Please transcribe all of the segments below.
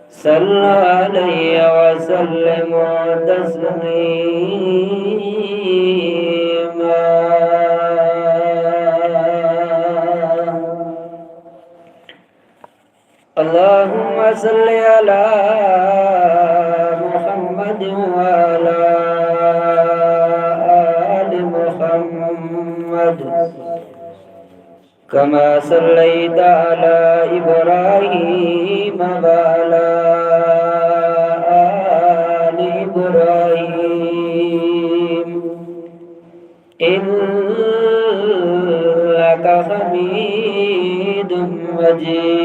صل عليه وسلم تسليما اللهم صل على محمد وعلى آل محمد كما صليت على إبراهيم وعلى آل إبراهيم إنك حميد مجيد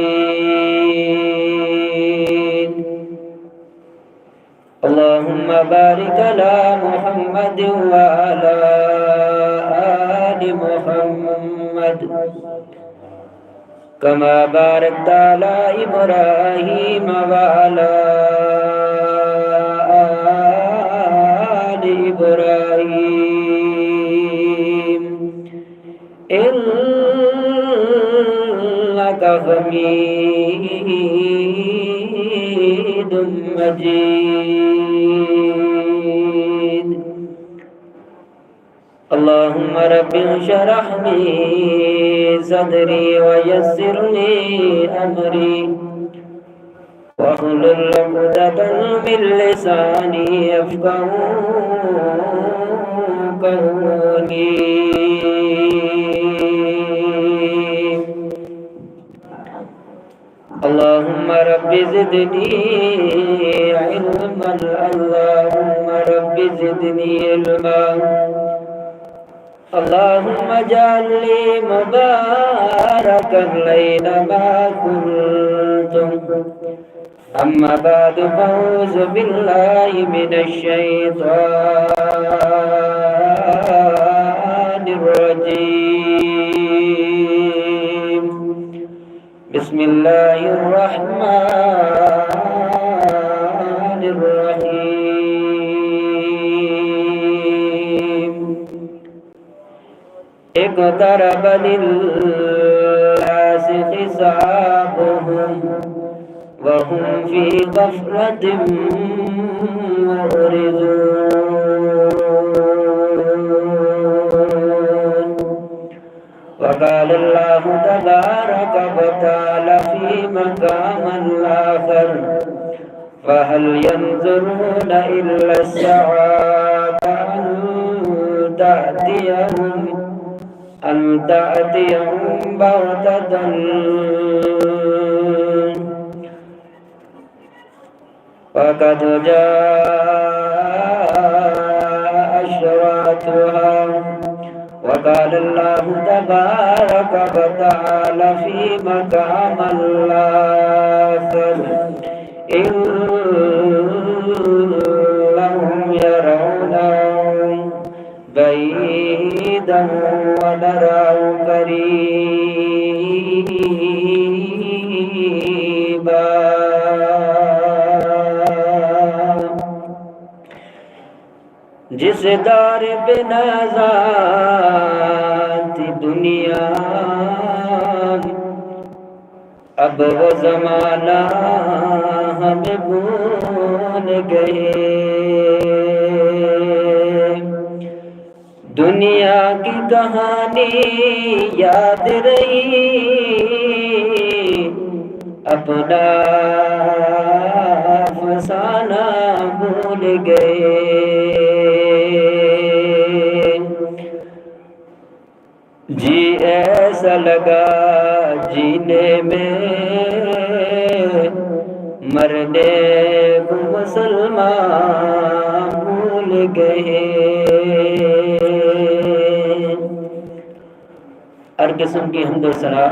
اللهم بارك على محمد وعلى آل محمد كما باركت على إبراهيم وعلى آل إبراهيم إنك حميد مجيد اللهم رب اشرح لي صدري ويسر لي أمري واحلل عقدة من لساني يفقهوا قولي اللهم رب زدني علما اللهم رب زدني علما اللهم اجعل لي مباركا أينما كنت أما بعد فأعوذ بالله من الشيطان الرجيم بسم الله الرحمن الرحيم اقترب للناس حسابهم وهم في غفلة معرضون وقال الله تبارك وتعالى في مقام آخر فهل ينظرون إلا الساعة أن تأتيهم بغتة فقد جاء أشراطها وقال الله تبارك وتعالى في مقام آخر إنهم يرونه بعيدا ونراه قريبا जिस दौर पे नाज़ाती दुनिया अब वो ज़माना हमें भूल गए दुनिया की कहानी याद रही अपना फसाना भूल गए जी ऐसा लगा जीने में मरने को मुसलमान भूल गए हर किस्म की हम्द और सना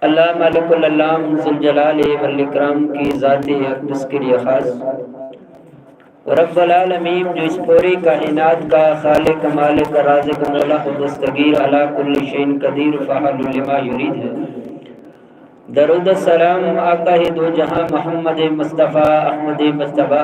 अल्लाह मालिकुल अल्लाम ज़ुल जलाल वल इकराम की ज़ाती अक़दस के लिए ख़ास रब्बुल आलमीन जो इस पूरी कायनात का खालिक मालिक राज़िक मौला दस्तगीर अला कुल्ली शैइन कदीर फ़अलु लिमा युरीद है। दरूद सलाम आका ही दो जहां मोहम्मद मुस्तफ़ा अहमद मुस्तफ़ा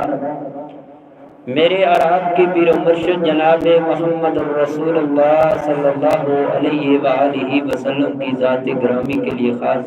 मेरे और आपके पीर मुर्शिद जनाब मोहम्मद रसूलुल्लाह सल्लल्लाहु अलैहि वसल्लम की ज़ात ग्रामी के लिए ख़ास